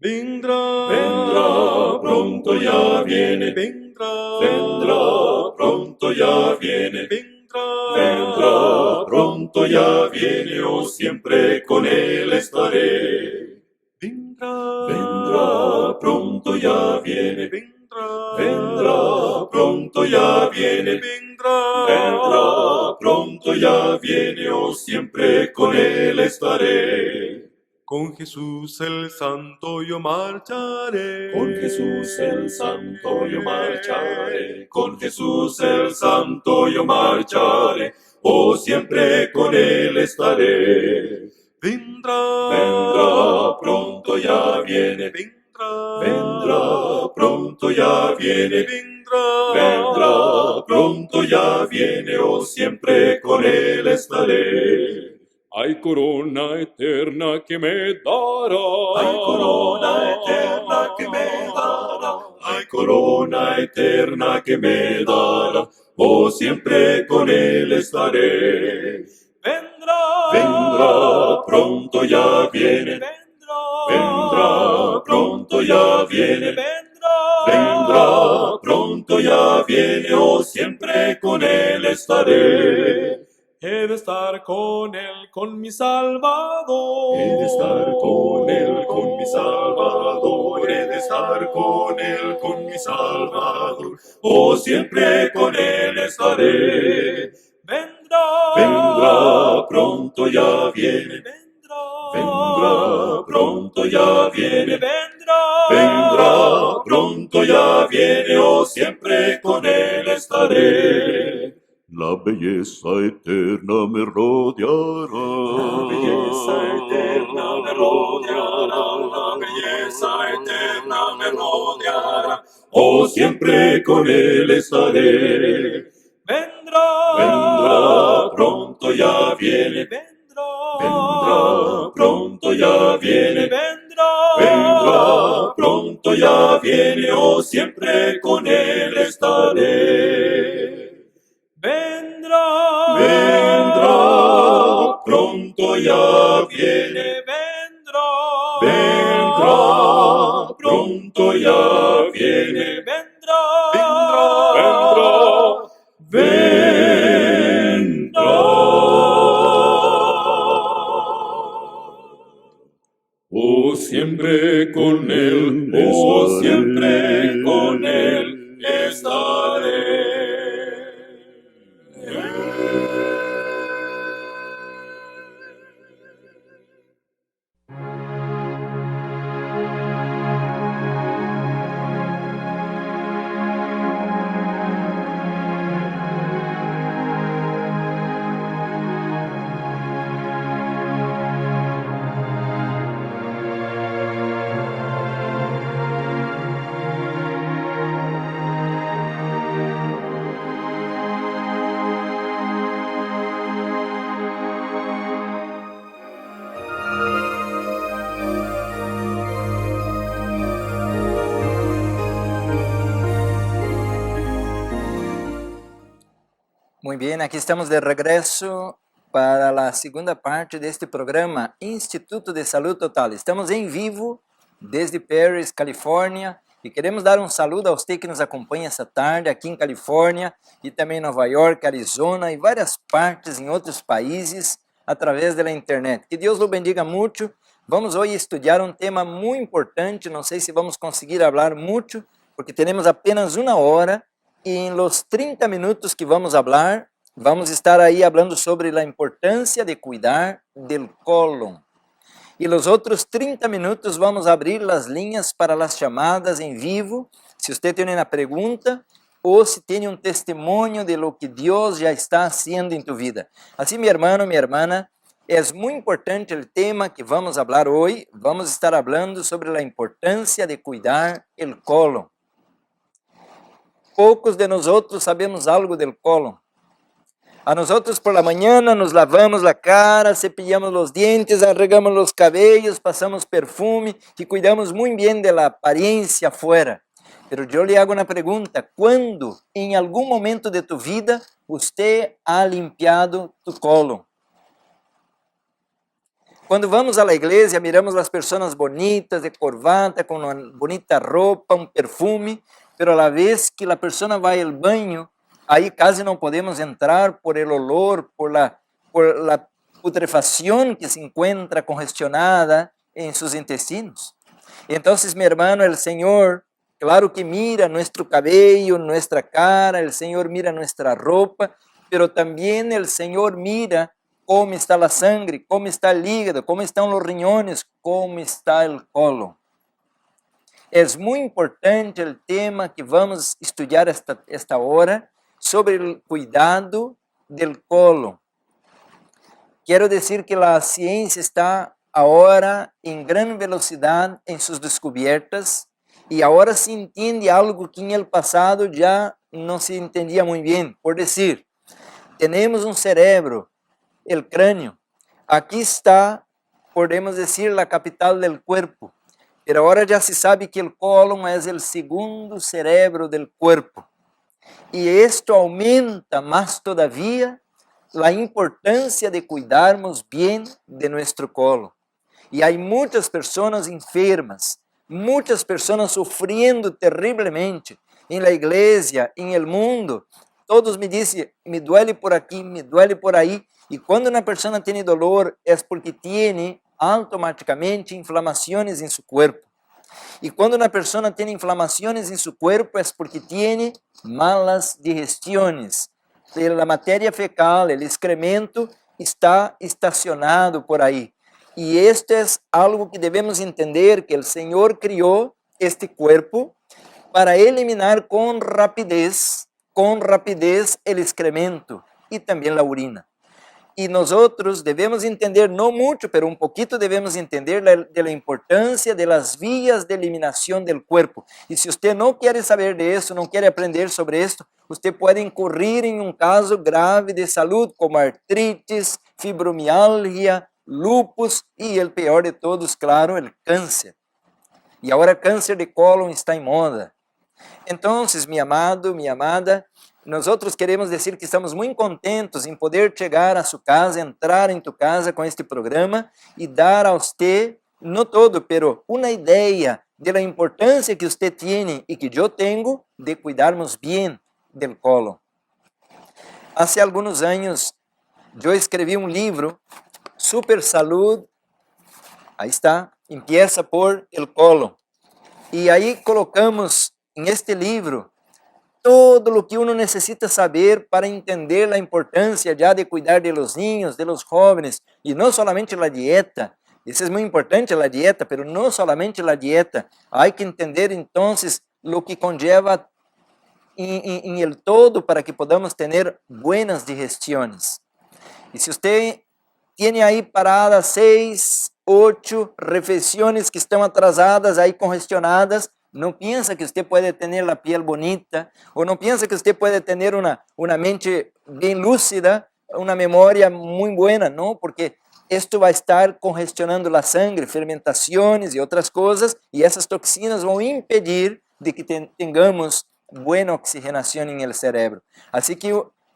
Vendrá, pronto ya viene, vendrá, pronto ya viene, vendrá, pronto ya viene, oh siempre con él estaré. Vendrá, pronto ya viene, vendrá, pronto ya viene, vendrá, pronto ya viene, oh siempre con él estaré. Con Jesús el Santo yo marcharé. Con Jesús el Santo yo marcharé. Con Jesús el Santo yo marcharé. Oh, siempre con él estaré. Vendrá, pronto ya viene. Vendrá, pronto ya viene. Vendrá, pronto ya viene. Oh, siempre con él estaré. Hay corona eterna que me dará. Hay corona eterna que me dará. Hay corona eterna que me dará. Oh, siempre con él estaré. Vendrá, pronto ya viene. Vendrá, pronto ya viene. Vendrá, pronto ya viene. Oh, siempre con él estaré. He de estar con él, con mi Salvador. He de estar con él, con mi Salvador. He de estar con él, con mi Salvador. Oh, siempre con él estaré. Vendrá, pronto ya viene. Vendrá, pronto ya viene. Vendrá, pronto ya viene. Oh, siempre con él estaré. La belleza eterna me rodeará. La belleza eterna me rodeará. La belleza eterna me rodeará. Oh, siempre con él estaré. Vendrá, pronto ya viene. Vendrá, pronto ya viene. Vendrá, pronto ya viene. Oh, siempre con él estaré. Vendrá, pronto ya viene. Vendrá, pronto ya viene. Vendrá. Oh, siempre con él, oh, siempre con él estaré. Muy bien, aquí estamos de regreso para la segunda parte de este programa Instituto de Salud Total. Estamos em vivo desde Paris, Califórnia, e queremos dar um saludo a você que nos acompanha essa tarde aqui em Califórnia e também em Nova York, Arizona e várias partes em outros países através da internet. Que Deus o bendiga muito. Vamos hoje estudar um tema muito importante, não sei se vamos conseguir falar muito, porque temos apenas uma hora. E em los 30 minutos que vamos hablar, vamos estar aí falando sobre a importância de cuidar del colon. E los outros 30 minutos vamos abrir as linhas para as chamadas em vivo. Se você tem uma pergunta ou se tem um testemunho de lo que Deus já está haciendo em tu vida. Assim, meu irmão, minha irmã, é muito importante o tema que vamos falar hoje. Vamos estar falando sobre a importância de cuidar el colon. Poucos de nós sabemos algo del colon. A nós por la mañana nos lavamos a cara, cepillamos os dientes, arregamos os cabelos, passamos perfume e cuidamos muito bem da aparência afuera. Pero eu lhe hago uma pergunta: quando, em algum momento de tu vida, você ha limpiado tu colon? Quando vamos à igreja, miramos as pessoas bonitas, de corbata, com uma bonita roupa, um perfume, pero a la vez que a pessoa vai ao banho, aí quase não podemos entrar por el olor, por la putrefação que se encontra congestionada em seus intestinos. Então, meu irmão, o Senhor, claro que mira nosso cabelo, nossa cara, o Senhor mira nossa roupa, pero também o Senhor mira como está a sangre, como está o hígado, como estão os riñones, como está o colon. É muito importante o tema que vamos estudar esta hora sobre o cuidado do colon. Quero dizer que a ciência está agora em grande velocidade em suas descobertas e agora se entende algo que no passado já não se entendia muito bem. Por dizer, temos um cérebro, o crânio. Aqui está, podemos dizer, a capital do corpo. Mas agora já se sabe que o cólon é o segundo cerebro do corpo. E isto aumenta mais todavia a importância de cuidarmos bem de nosso cólon. E há muitas pessoas enfermas, muitas pessoas sofrendo terrivelmente em la igreja, em el mundo. Todos me dizem, me duele por aqui, me duele por aí. E quando uma pessoa tem dolor, é porque tem automaticamente inflamações em seu corpo. E quando uma pessoa tem inflamações em seu corpo, é porque tem malas digestiones. A matéria fecal, o excremento, está estacionado por aí. E isto é algo que devemos entender, que o Senhor criou este corpo para eliminar com rapidez o excremento e também a urina. E nós devemos entender, não muito, mas um pouquinho devemos entender da importância das vias de eliminação do corpo. E se você não quer saber disso, não quer aprender sobre isso, você pode incorrer em um caso grave de saúde, como artrites, fibromialgia, lupus e, o pior de todos, claro, o câncer. E agora câncer de cólon está em moda. Então, meu amado, minha amada, nós queremos dizer que estamos muito contentes em poder chegar a sua casa, entrar em tu casa com este programa e dar a você, não todo, pero uma ideia da importância que você tem e que eu tenho de cuidarmos bem do colon. Há alguns anos, eu escrevi um livro, Super Salud, aí está, empieza por el colon. E aí colocamos em este livro todo o que uno necessita saber para entender a importância já de cuidar de los niños, de los jóvenes, e não solamente a dieta. Isso é muito importante, a dieta, mas não solamente a dieta. Há que entender, então, o que conlleva em el todo para que podamos ter buenas digestiones. E se você tem aí paradas 6, 8 refeições que estão atrasadas, aí congestionadas, não pensa que você pode ter a piel bonita, ou não pensa que você pode ter uma mente bem lúcida, uma memória muito boa, não, porque isto vai estar congestionando a sangre, fermentações e outras coisas, e essas toxinas vão impedir de que tenhamos boa oxigenação em el cerebro. Assim que,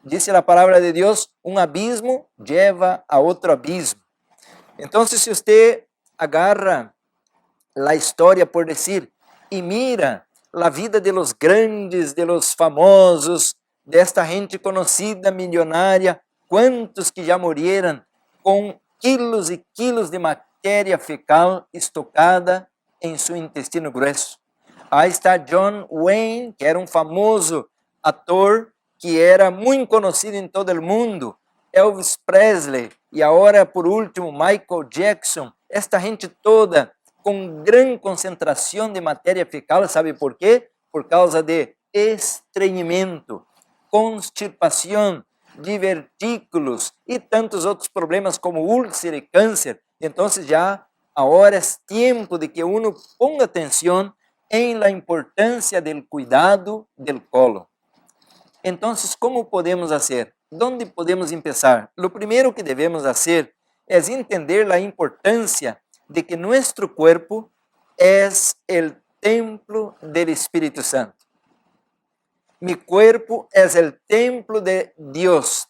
diz a palavra de Deus, um abismo leva a outro abismo. Então, se você agarra a história, por dizer, e mira a vida de los grandes, de los famosos, desta gente conhecida, milionária, quantos que já morreram com quilos e quilos de matéria fecal estocada em seu intestino grueso. Aí está John Wayne, que era um famoso ator, que era muito conhecido em todo o mundo, Elvis Presley, e agora, por último, Michael Jackson, esta gente toda com grande concentração de matéria fecal, sabe por quê? Por causa de estreñimiento, constipação, divertículos e tantos outros problemas como úlcera e câncer. Então, já agora é tempo de que uno ponga atenção em la importância do cuidado do colon. Então, como podemos fazer? ¿Dónde podemos empezar? Lo primero que devemos fazer é entender a importância de que nuestro cuerpo es el templo del Espíritu Santo. Mi cuerpo es el templo de Dios,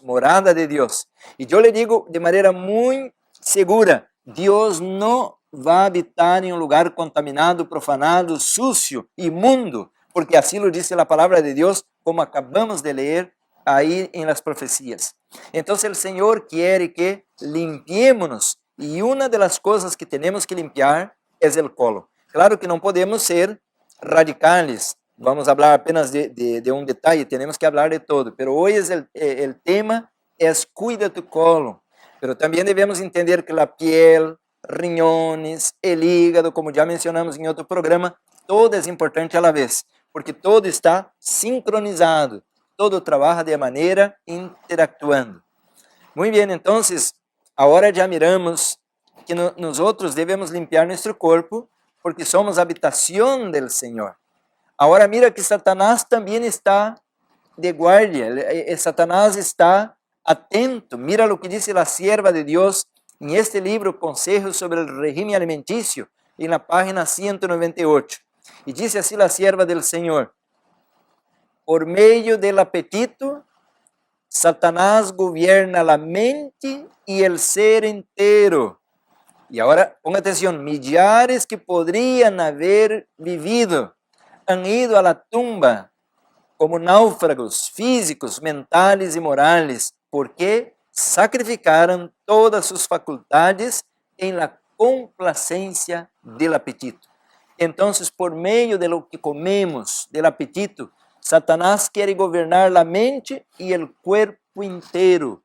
morada de Dios. Y yo le digo de manera muy segura. Dios no va a habitar en un lugar contaminado, profanado, sucio, imundo, porque así lo dice la palabra de Dios, como acabamos de leer ahí en las profecías. Entonces el Señor quiere que limpiémonos, y una de las cosas que tenemos que limpiar es el colon. Claro que no podemos ser radicales, vamos a hablar apenas de un detalle, tenemos que hablar de todo, pero hoy es el tema es cuida tu colon. Pero también debemos entender que la piel, riñones, el hígado, como ya mencionamos en otro programa, todo es importante a la vez, porque todo está sincronizado, todo trabaja de manera interactuando. Muy bien, entonces, ahora ya miramos que nosotros debemos limpiar nuestro cuerpo porque somos habitación del Señor. Ahora mira que Satanás también está de guardia, Satanás está atento. Mira lo que dice la sierva de Dios en este libro, Consejos sobre el Régimen Alimenticio, en la página 198. Y dice así la sierva del Señor: por medio del apetito, Satanás gobierna la mente y el ser entero. Y ahora, ponga atención, millares que podrían haber vivido han ido a la tumba como náufragos físicos, mentales y morales, porque sacrificaron todas sus facultades en la complacencia del apetito. Entonces, por medio de lo que comemos, del apetito, Satanás quiere gobernar la mente y el cuerpo entero.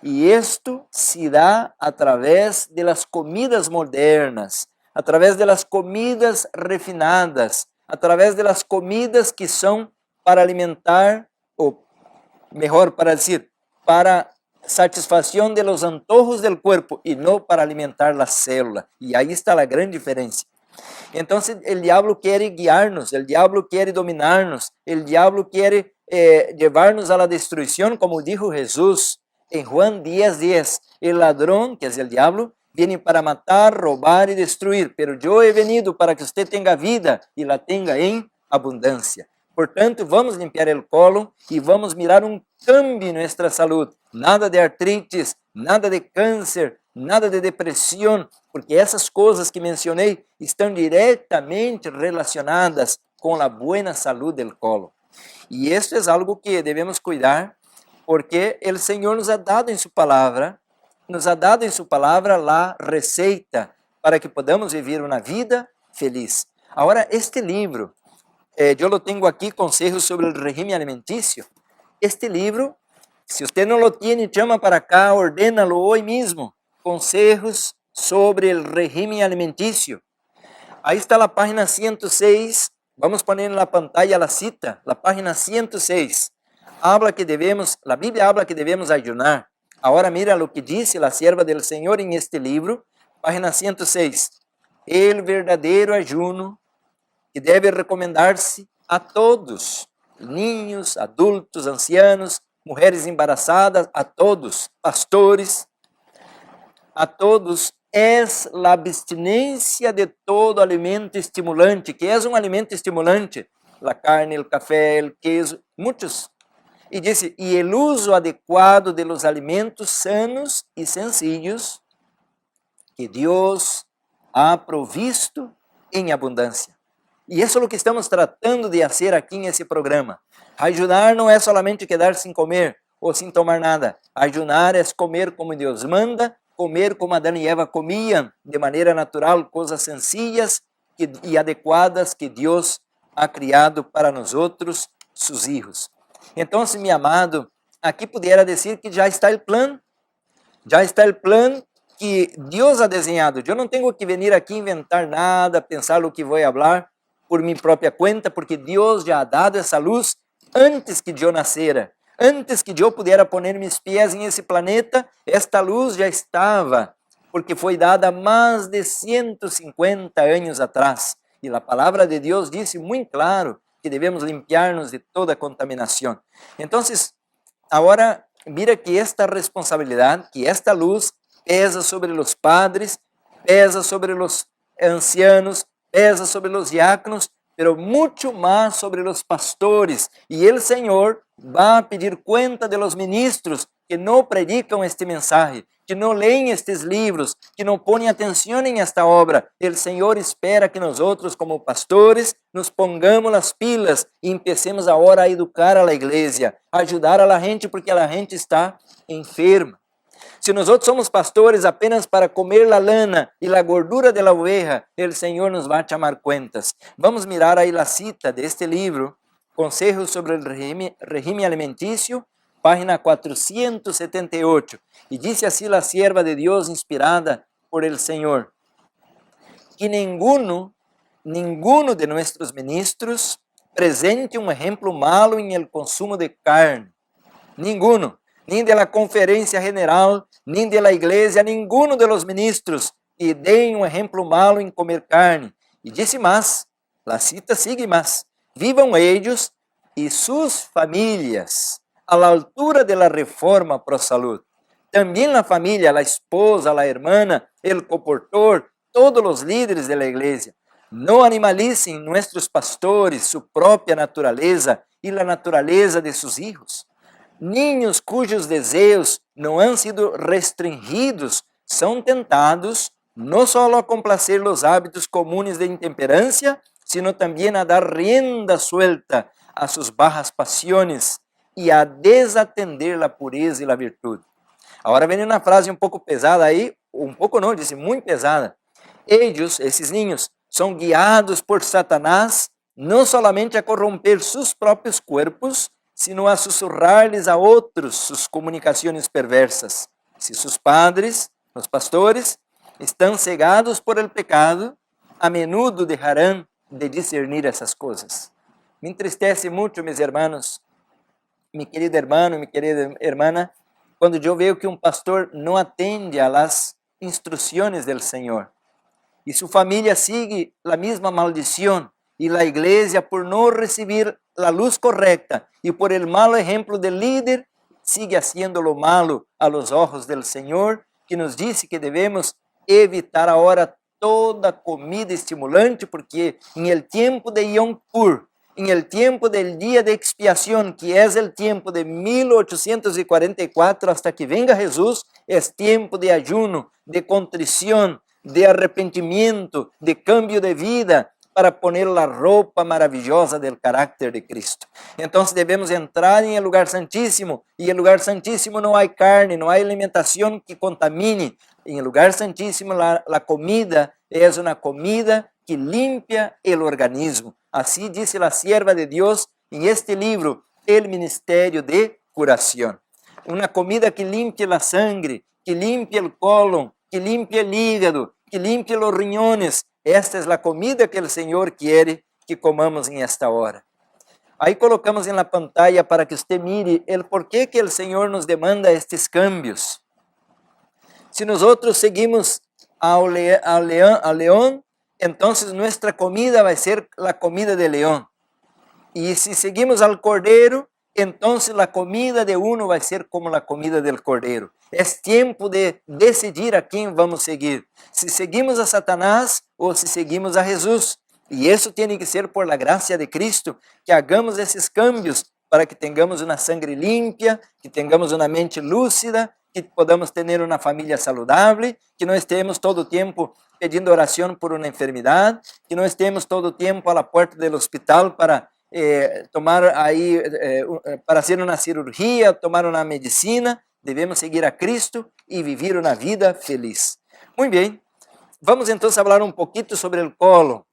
Y esto se da a través de las comidas modernas, a través de las comidas refinadas, a través de las comidas que son para alimentar, o mejor para decir, para satisfacción de los antojos del cuerpo y no para alimentar la célula. Y ahí está la gran diferencia. Entonces el diablo quiere guiarnos, el diablo quiere dominarnos, el diablo quiere llevarnos a la destrucción, como dijo Jesús en Juan 10:10. El ladrón, que es el diablo, viene para matar, robar y destruir, pero yo he venido para que usted tenga vida y la tenga en abundancia. Portanto, vamos limpiar el colon y vamos mirar un cambio en nuestra salud. Nada de artritis, nada de cáncer, nada de depresión, porque essas coisas que mencionei estão diretamente relacionadas com a boa saúde do colon. E isso é algo que devemos cuidar, porque o Senhor nos ha dado em sua palavra, a receita para que podamos viver uma vida feliz. Agora, este livro, eu lo tenho aqui, Consejos sobre o Régimen Alimenticio. Este livro, se você não lo tiene, chama para cá, ordénalo hoje mesmo. Consejos sobre el régimen alimenticio. Ahí está la página 106. Vamos a poner en la pantalla la cita. La página 106. La Biblia habla que debemos ayunar. Ahora mira lo que dice la sierva del Señor en este libro. Página 106. El verdadero ayuno que debe recomendarse a todos. Niños, adultos, ancianos, mujeres embarazadas, a todos. Pastores, a todos, es la abstinencia de todo alimento estimulante. Que es un alimento estimulante? La carne, el café, el queso, muchos. Y dice, y el uso adecuado de los alimentos sanos y sencillos que Dios ha provisto en abundancia. Y eso es lo que estamos tratando de hacer aquí en ese programa. Ayunar no es solamente quedar sin comer o sin tomar nada. Ayunar es comer como Dios manda, comer como Adão e Eva comían de maneira natural, coisas sencillas e adequadas que Deus ha criado para nós, seus hijos. Então, meu amado, aqui pudiera dizer que já está o plano que Deus ha desenhado. Eu não tenho que venir aqui inventar nada, pensar o que vou falar por minha própria conta, porque Deus já ha dado essa luz antes que eu nascera. Antes que eu pudesse poner meus pés em esse planeta, esta luz já estava, porque foi dada mais de 150 anos atrás. E a palavra de Deus disse muito claro que devemos limpiar-nos de toda contaminação. Então, agora, mira que esta responsabilidade, que esta luz pesa sobre os padres, pesa sobre os ancianos, pesa sobre os diáconos, pero mucho más sobre los pastores. Y el Señor va a pedir cuenta de los ministros que não predicam este mensaje, que não leem estes livros, que não põem atenção em esta obra. O Senhor espera que nós outros, como pastores, nos pongamos as pilas e empecemos agora a educar a la igreja, a ajudar a la gente porque a gente está enferma. Se nós outros somos pastores apenas para comer a lana e a gordura de la oveja, o Senhor nos vai chamar cuentas. Vamos mirar aí a cita deste livro, Consejos sobre o Regime Alimentício, página 478. E disse assim a sierva de Deus inspirada por el Senhor, que ninguno de nossos ministros presente um exemplo malo em el consumo de carne. Ninguno. Nem de la conferência general, nem de la igreja, ninguno de los ministros, e deem um exemplo malo em comer carne. E disse mais, a cita sigue mais, vivam eles e suas famílias a la altura de la reforma pro salud. Também a família, a esposa, a hermana, el coportor, todos os líderes de la igreja. Não animalicem nossos pastores, sua própria natureza e a natureza de seus filhos. Niños cujos desejos não han sido restringidos são tentados não só a complacer os hábitos comuns de intemperância, sino também a dar rienda suelta a suas bajas pasiones e a desatender a pureza e a virtude. Agora vem uma frase um pouco pesada aí, um pouco não, disse muito pesada. Eles, esses ninhos, são guiados por Satanás não solamente a corromper seus próprios corpos, sino a sussurrar-lhes a outros suas comunicações perversas. Se seus padres, os pastores, estão cegados por el pecado, a menudo deixarão de discernir essas coisas. Me entristece muito, meus irmãos, mi querido hermano, mi querida hermana, quando eu vejo que um pastor não atende a las instruções do Senhor e sua família sigue a mesma maldição e a igreja, por não receber a luz correta e por el malo exemplo del líder, sigue haciendo lo malo a los ojos del Senhor, que nos disse que devemos evitar agora toda comida estimulante, porque em el tiempo de Yom Kippur, em el tiempo del dia de expiação, que é el tiempo de 1844 hasta que venga Jesús, é tiempo de ayuno, de contrição, de arrepentimiento, de cambio de vida, para poner a roupa maravilhosa do caráter de Cristo. Então devemos entrar em el lugar santíssimo, e em lugar santíssimo não há carne, não há alimentação que contamine. Em el lugar santíssimo a comida é uma comida que limpia o organismo. Assim disse a sierva de Deus em este livro, El Ministério de Curação. Uma comida que limpia a sangre, que limpia o cólon, que limpia o hígado, que limpia os riñones. Esta é a comida que o Senhor quer que comamos em esta hora. Aí colocamos na pantalla para que você mire o porquê que o Senhor nos demanda estes cambios. Se nós outros seguimos ao leão, então nossa comida vai ser a comida de leão. E se seguimos ao cordeiro, então a comida de uno vai ser como a comida del cordeiro. É tempo de decidir a quem vamos seguir. Se seguimos a Satanás ou se seguimos a Jesus. E isso tem que ser por la graça de Cristo, que hagamos esses cambios para que tenhamos uma sangre limpia, que tenhamos uma mente lúcida, que podamos ter uma família saudável, que não estemos todo o tempo pedindo oração por uma enfermidade, que não estemos todo o tempo à porta do hospital para para fazer uma cirurgia, tomar uma medicina. Devemos seguir a Cristo e viver uma vida feliz. Muito bem, vamos então falar um pouquinho sobre o colo.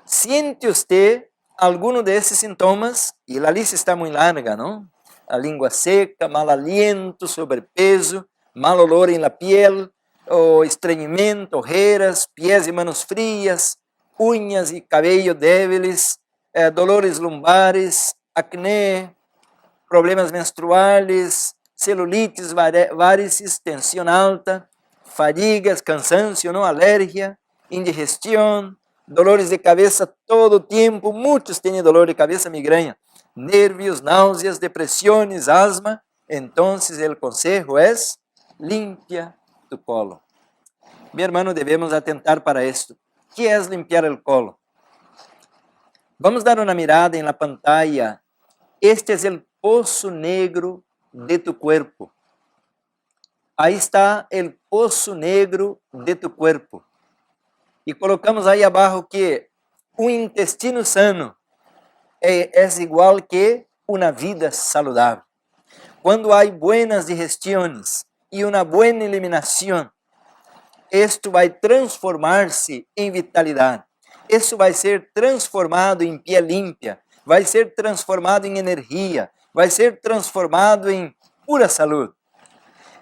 Sente você alguno desses sintomas? E a lista está muito larga, não? A língua seca, mal aliento, sobrepeso, mal olor em la piel, o estreñimiento, ojeras, pies e manos frias, unhas e cabello débiles, dolores lumbares, acné, problemas menstruais, celulites, varices, tensão alta, fadigas, cansancio, não, alergia, indigestão, dolores de cabeça todo o tempo. Muitos têm dolor de cabeça, migraña, nervios, náuseas, depressões, asma. Então, o consejo é: limpia tu colo. Meu irmão, devemos atentar para isto. O que é limpiar o colo? Vamos dar uma mirada em la pantalla. Este é o poço negro de tu cuerpo. Aí está o poço negro de tu corpo. E colocamos aí abaixo que um intestino sano é igual que uma vida saudável. Quando há buenas digestiones e uma boa eliminação, isto vai transformar-se em vitalidade. Isso vai ser transformado em pele limpa, vai ser transformado em energia, vai ser transformado em pura saúde.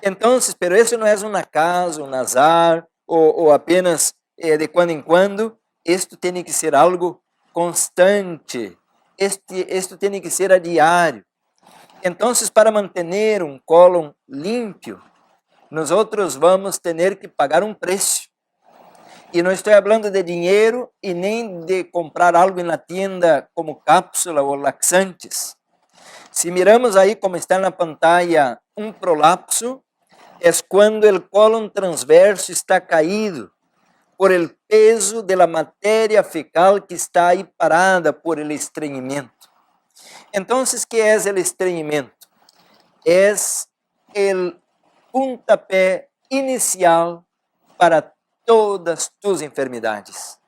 Então, pero isso não é um acaso, um azar, ou apenas de quando em quando. Isto tem que ser algo constante. Isto tem que ser a diário. Então, para manter um cólon limpo, nós vamos ter que pagar um preço. E não estou falando de dinheiro e nem de comprar algo na tienda como cápsula ou laxantes. Se miramos aí como está na pantalla, um prolapso é quando o cólon transverso está caído por el peso de la matéria fecal que está aí parada por el estreñimiento. Então, ¿qué é o estreñimiento? É o pontapé inicial para todas tus enfermidades.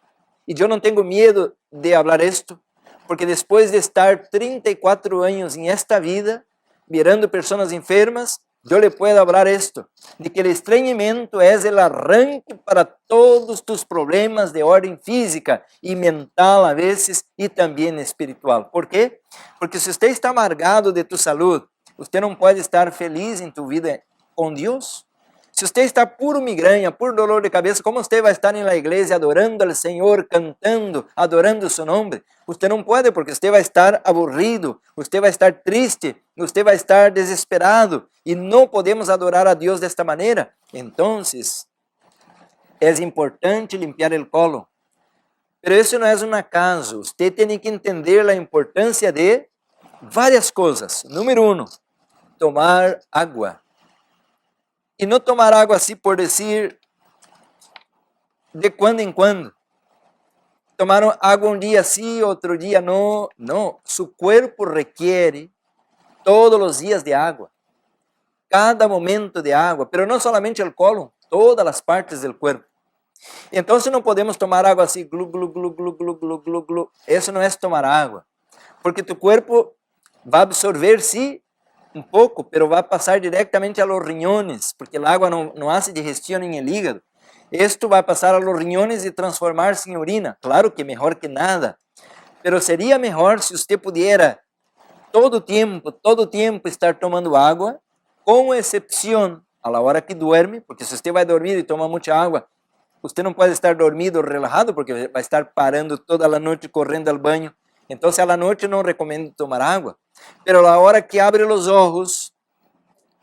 E eu não tenho medo de falar isto, porque depois de estar 34 anos em esta vida, mirando pessoas enfermas, eu lhe puedo falar isto, de que o estreñimiento é o arranque para todos tus problemas de ordem física e mental a vezes e também espiritual. ¿Por quê? Porque se você está amargado de tu saúde, você não pode estar feliz em tu vida com Deus. Se você está puro migraña, puro dolor de cabeça, como você vai estar na igreja adorando ao Senhor, cantando, adorando seu nome? Você não pode, porque você vai estar aburrido, você vai estar triste, você vai estar desesperado e não podemos adorar a Deus desta maneira. Então, é importante limpar o colo. Mas isso não é um acaso. Você tem que entender a importância de várias coisas. Número 1, tomar água. E não tomar água assim por dizer de quando em quando. Tomar água um dia sim, outro dia não. Não, seu corpo requer todos os dias de água. Cada momento de água, pero não somente o cólon, todas as partes do corpo. Então, não podemos tomar água assim, glu, glu, glu, glu, glu, glu, glu, glu. Isso não é tomar água, porque tu corpo vai absorver sim um pouco, pero vai passar diretamente a los riñones, porque a água não hace digestão em el hígado. Isto vai passar a los riñones e transformar-se em urina. Claro que melhor que nada, pero seria melhor se você pudiera todo o tempo estar tomando água, com exceção a la hora que duerme, porque se você vai dormir e toma muita água, você não pode estar dormido, relajado, porque vai estar parando toda a noite, correndo ao banho. Então, a la noite não recomendo tomar água. Pero a hora que abre os olhos,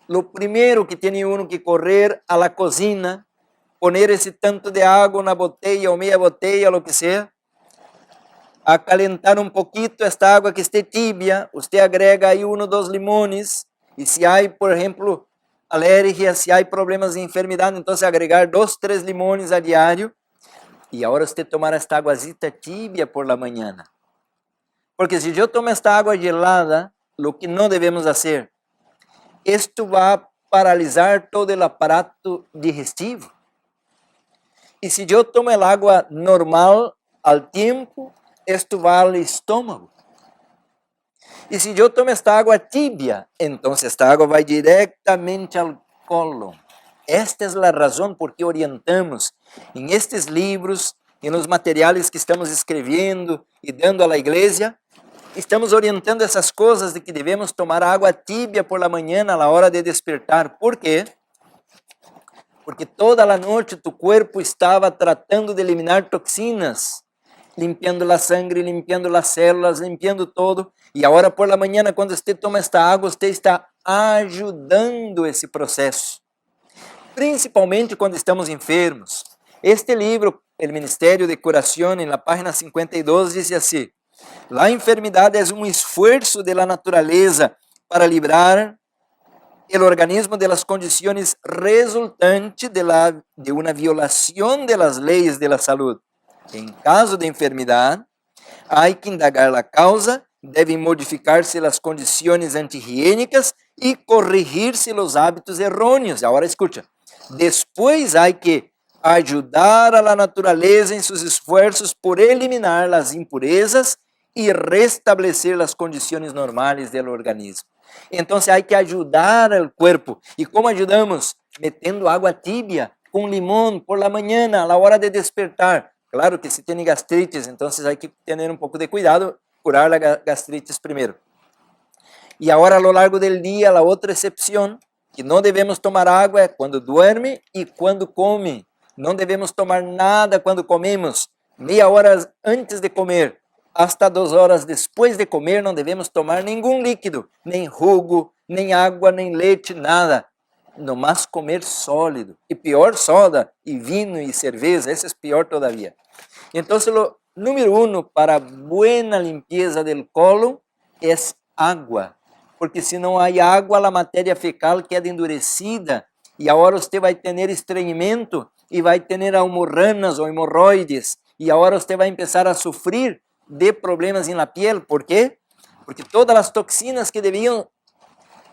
lo primeiro que tem uno que correr a la cocina, poner esse tanto de água na botella ou meia botella, lo que seja, a calentar um pouquito esta água que esté tibia, você agrega aí 1 ou 2 limones, e se há, por exemplo, alergia, se há problemas de enfermidade, então agregar 2, 3 limones a diário, e agora você tomar esta aguazita tibia por la mañana. Porque se eu tomo esta água gelada, o que não devemos fazer, isto vai paralisar todo o aparato digestivo. E se eu tomo a água normal ao tempo, isto vai ao estômago. E se eu tomo esta água tibia, então esta água vai diretamente ao cólon. Esta é a razão por que orientamos em estes livros e nos materiais que estamos escrevendo e dando à igreja. Estamos orientando essas coisas de que devemos tomar água tibia por la manhã a hora de despertar. ¿Por quê? Porque toda a noite tu corpo estava tratando de eliminar toxinas, limpiando a sangre, limpiando as células, limpiando todo. E agora por la manhã, quando você toma esta água, você está ajudando esse processo. Principalmente quando estamos enfermos. Este livro, El Ministerio de Curación, na página 52, diz assim: la enfermidade é um esforço de la naturaleza para livrar o organismo de las condições resultantes de uma violação de las leyes de la salud. Em caso de enfermidade, há que indagar a causa Devem modificar-se as condições anti-higiênicas e corrigir-se os hábitos errôneos. Agora escuta. Depois há que ajudar a la naturaleza em seus esforços por eliminar as impurezas e restabelecer as condições normais do organismo. Então, há que ajudar o corpo. E como ajudamos? Metendo água tibia com limão por la manhã, a hora de despertar. Claro que se tem gastrites, então há que ter um pouco de cuidado, curar a gastrites primeiro. E agora, a lo largo do dia, a outra exceção, que não devemos tomar água é quando dorme e quando come. Não devemos tomar nada quando comemos. Meia hora antes de comer, hasta 2 horas depois de comer, não devemos tomar nenhum líquido, nem jugo, nem água, nem leite, nada. No mais comer sólido. E pior, soda, e vinho, e cerveja, esse é pior todavía. Então, o número 1 para buena limpeza del colon é água. Porque se não há água, a matéria fecal queda endurecida e agora você vai ter estranhamento e vai ter almorranas ou hemorroides e agora você vai começar a sofrer de problemas na piel. ¿Por quê? Porque todas as toxinas que deviam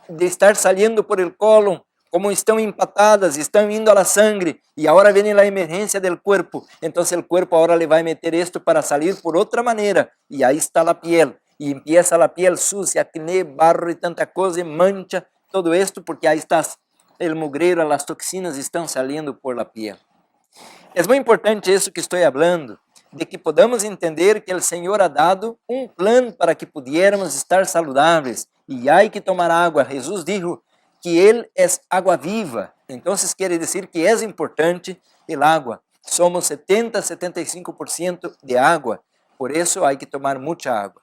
de estar saindo por el colon, como estão empatadas, estão indo a la sangre e agora vem a emergência del cuerpo. Então o cuerpo agora le vai meter isto para sair por outra maneira e aí está a piel. E empieza a piel sucia, acné, barro e tanta coisa, mancha, todo esto, porque aí está o mugreiro, as toxinas estão saindo por la piel. É muito importante isso que estou falando, de que podamos entender que o Senhor ha dado um plano para que pudiéramos estar saludáveis, e há que tomar água. Jesus dijo que Ele é água viva, então quer dizer que é importante o água. Somos 70-75% de água, por isso há que tomar muita água.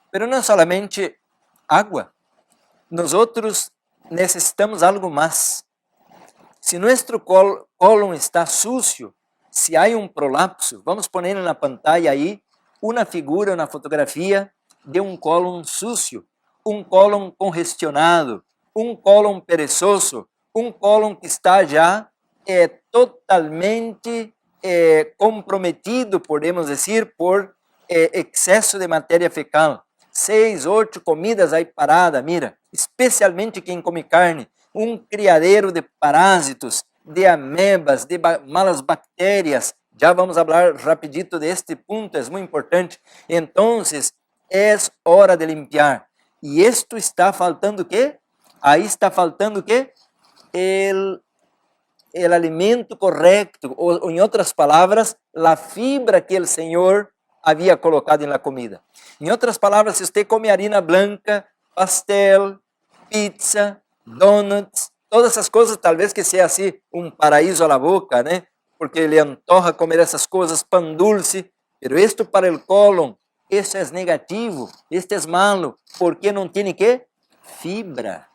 Pero não solamente água, nós necessitamos algo mais. Se nosso colon está sucio, se há um prolapso, vamos pôr na pantalla aí uma figura, uma fotografia de um colon sucio, um colon congestionado, um colon perezoso, um colon que está já totalmente comprometido, podemos dizer, por excesso de matéria fecal. 6, 8 comidas aí parada, mira, especialmente quem come carne, um criadero de parásitos, de amebas, de malas bactérias. Já vamos falar rapidito deste ponto, é muito importante. Então, é hora de limpiar. E isto está faltando o quê? Aí está faltando o quê? O alimento correto, ou em outras palavras, a fibra que o Senhor havia colocado na comida. Em outras palavras, se você come harina branca, pastel, pizza, donuts, todas essas coisas, talvez que seja assim um paraíso à boca, né? Porque ele antoja comer essas coisas, pão dulce, pero isto para o colon, isso é negativo, isto é malo, porque não tem que fibra.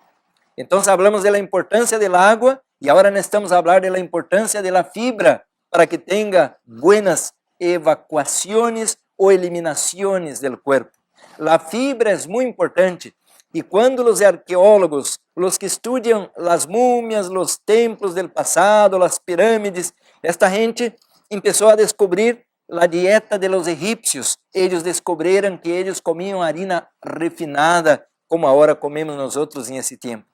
Então, falamos da importância da água e agora estamos a falar da importância da fibra para que tenha buenas evacuações ou eliminações do corpo. A fibra é muito importante e quando os arqueólogos, os que estudam as múmias, os templos do passado, as pirâmides, esta gente começou a descobrir a dieta de los egípcios. Eles descobriram que eles comiam harina refinada, como agora comemos nós outros nesse tempo.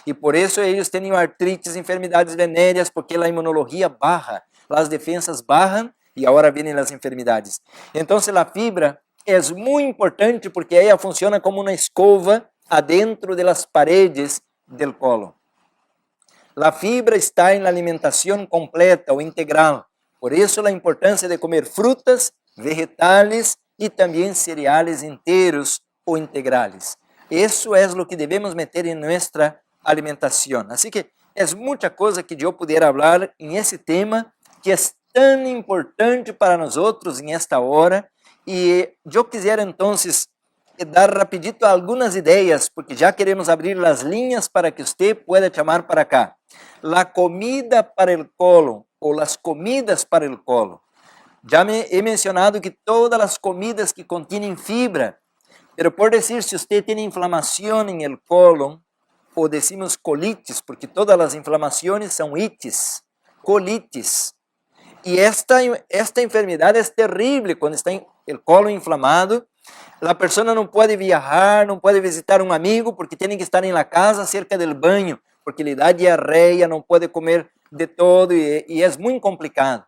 E por isso eles tinham artrites, enfermidades venéreas, porque a imunologia baja, as defensas bajan e agora vêm as enfermidades. Então, a fibra é muito importante porque ela funciona como uma escova adentro das paredes do colon. A fibra está na alimentação completa ou integral. Por isso, a importância de comer frutas, vegetales e também cereais inteiros ou integrales. Isso é o que devemos meter em nossa alimentação. Assim que é muita coisa que eu puder falar em esse tema que é tão importante para nós outros em esta hora. E eu quisiera então dar rapidito algumas ideias, porque já queremos abrir as linhas para que você pueda chamar para cá. La comida para el colon, ou las comidas para el colon. Já he mencionado que todas as comidas que contêm fibra, pero por decir, se você tem inflamação em el colon, ou decimos colitis, porque todas as inflamações são itis, colitis. E esta enfermidade é terrível quando está o colon inflamado A pessoa não pode viajar, não pode visitar um amigo porque tem que estar em la casa cerca del banho, porque lhe dá diarreia, não pode comer de todo e é muito complicado.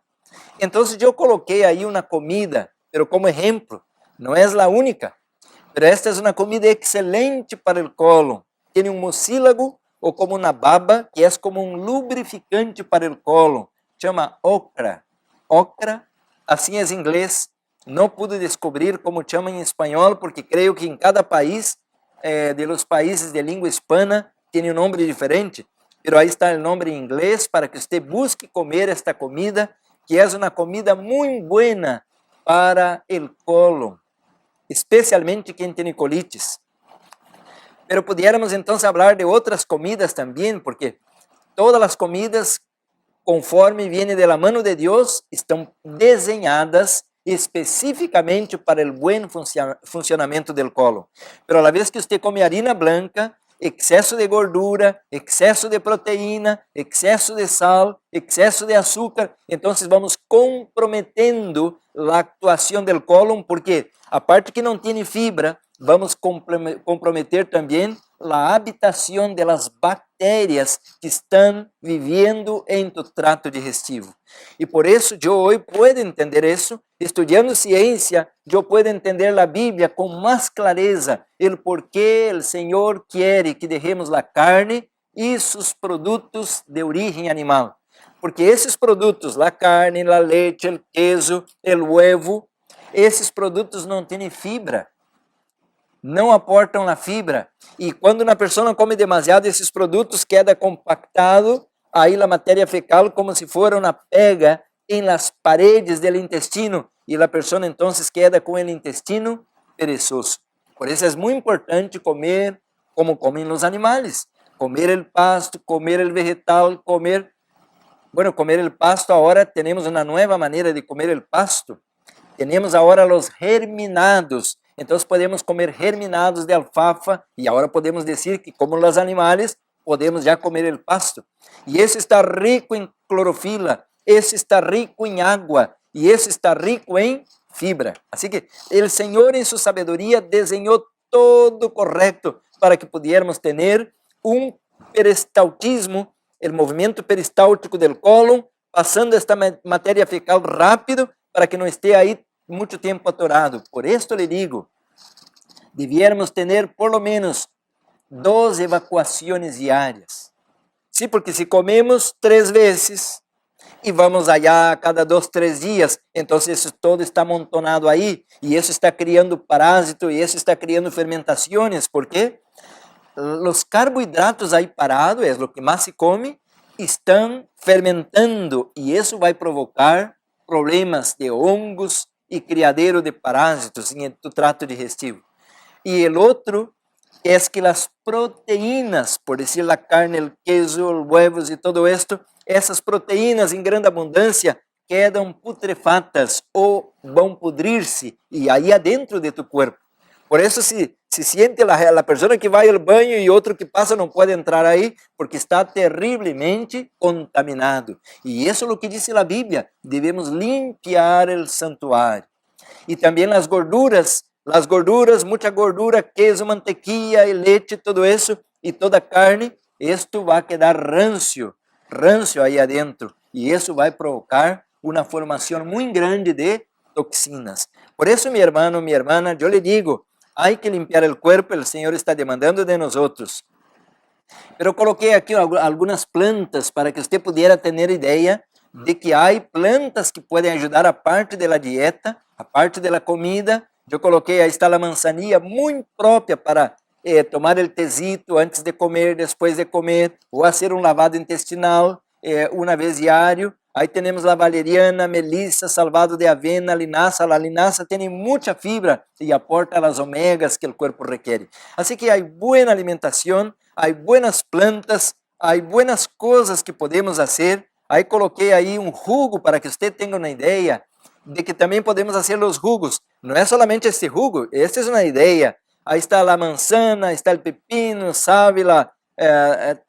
Então eu coloquei aí uma comida, pero como exemplo, não é a única, pero esta é uma comida excelente para o colon. Tem um mucílago ou como uma baba, que é como um lubrificante para o colon. Chama okra. Okra, assim é em inglês. Não pude descobrir como chama em espanhol, porque creio que em cada país, de los países de língua hispana, tem um nome diferente. Pero aí está o nome em inglês para que você busque comer esta comida, que é uma comida muito buena para o colon, especialmente quem tem colitis. Pero pudiéramos então falar de outras comidas também, porque todas as comidas, conforme viene de la mano de Deus, estão desenhadas especificamente para o bom funcionamento do colon. Pero a la vez que você come harina blanca, excesso de gordura, excesso de proteína, excesso de sal, excesso de açúcar, então vamos comprometendo a actuação do colon, porque a parte que não tem fibra, vamos comprometer também a habitação das bactérias que estão vivendo em tu trato digestivo. E por isso, eu hoje puedo entender isso, estudando ciência, eu puedo entender a Bíblia com mais clareza, o porquê o Senhor quer que deixemos a carne e seus produtos de origem animal. Porque esses produtos, a carne, a leite, o queso, o ovo, esses produtos não têm fibra, não aportam a fibra, e quando uma pessoa come demasiado esses produtos, queda compactado aí a matéria fecal como se fosse uma pega em las paredes do intestino, e a pessoa então queda com o intestino perezoso. Por isso é muito importante comer como comem os animais, comer o pasto, comer o vegetal, comer o pasto. Agora temos uma nova maneira de comer o pasto, temos agora os germinados. Então podemos comer germinados de alfafa e agora podemos dizer que, como os animais, podemos já comer o pasto. E esse está rico em clorofila, esse está rico em água e esse está rico em fibra. Assim que o Senhor, em sua sabedoria, desenhou todo correto para que pudiéramos ter um peristaltismo, o movimento peristáltico do colon, passando esta matéria fecal rápido para que não esteja aí muito tempo atorado. Por isso lhe digo, devíamos ter por lo menos 2 evacuações diárias. Sim, porque se comemos 3 vezes e vamos allá a cada 2, 3 dias, então isso todo está amontonado aí e isso está criando parásito e isso está criando fermentações, porque os carboidratos aí parados, é o que mais se come, estão fermentando e isso vai provocar problemas de hongos e criadero de parásitos em tu trato digestivo. E o outro é que as proteínas, por dizer a carne, o queso, os huevos e todo isto, essas proteínas em grande abundância quedam putrefatas ou vão pudrir-se e aí adentro de tu corpo. Por isso se siente a pessoa que vai ao banho e outro que passa não pode entrar aí porque está terrivelmente contaminado. E isso é o que diz a Bíblia, devemos limpiar o santuário. E também as gorduras, muita gordura, queso, mantequilla e leite, todo isso e toda carne, isto vai quedar rancio aí adentro. E isso vai provocar uma formação muito grande de toxinas. Por isso, meu irmão, minha irmã, eu lhe digo, há que limpiar o corpo, o Senhor está demandando de nós. Pero coloquei aqui algumas plantas para que você pudesse ter ideia de que há plantas que podem ajudar a parte da dieta, a parte da comida. Eu coloquei, aí está a manzanilla, muito própria para tomar o tezito antes de comer, depois de comer, ou fazer um lavado intestinal uma vez diário. Aí temos a valeriana, melissa, salvado de avena, linaça. A linaça tem muita fibra e aporta as omegas que o corpo requer. Assim que há boa alimentação, há boas plantas, há boas coisas que podemos fazer. Aí coloquei aí um jugo para que você tenha uma ideia de que também podemos fazer os jugos. Não é somente este jugo, esta é uma ideia. Aí está a manzana, está o pepino, sábila,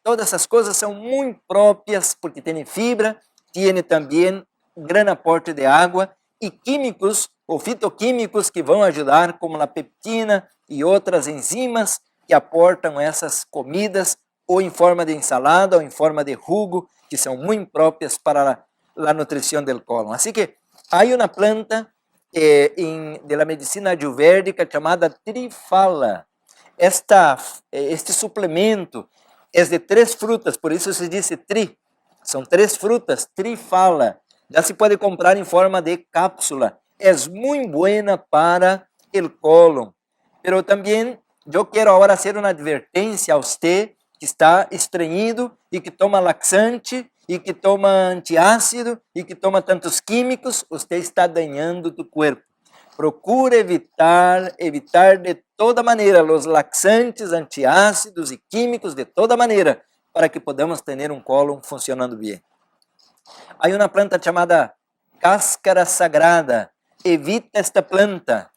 todas essas coisas são muito próprias porque tem fibra, tem também grande aporte de água e químicos ou fitoquímicos que vão ajudar, como a peptina e outras enzimas que aportam essas comidas, ou em forma de ensalada, ou em forma de jugo, que são muito próprias para a nutrição do cólon. Assim que há uma planta de la medicina ayurvédica chamada trifala. Este suplemento é de 3 frutas, por isso se diz tri. São 3 frutas, trifala. Já se pode comprar em forma de cápsula. É muito buena para o cólon. Pero também eu quero agora fazer uma advertência a você que está estreñido e que toma laxante e que toma antiácido e que toma tantos químicos, você está dañando tu corpo. Procure evitar de toda maneira os laxantes, antiácidos e químicos de toda maneira, para que podamos ter um cólon funcionando bem. Há uma planta chamada cáscara sagrada. Evita esta planta.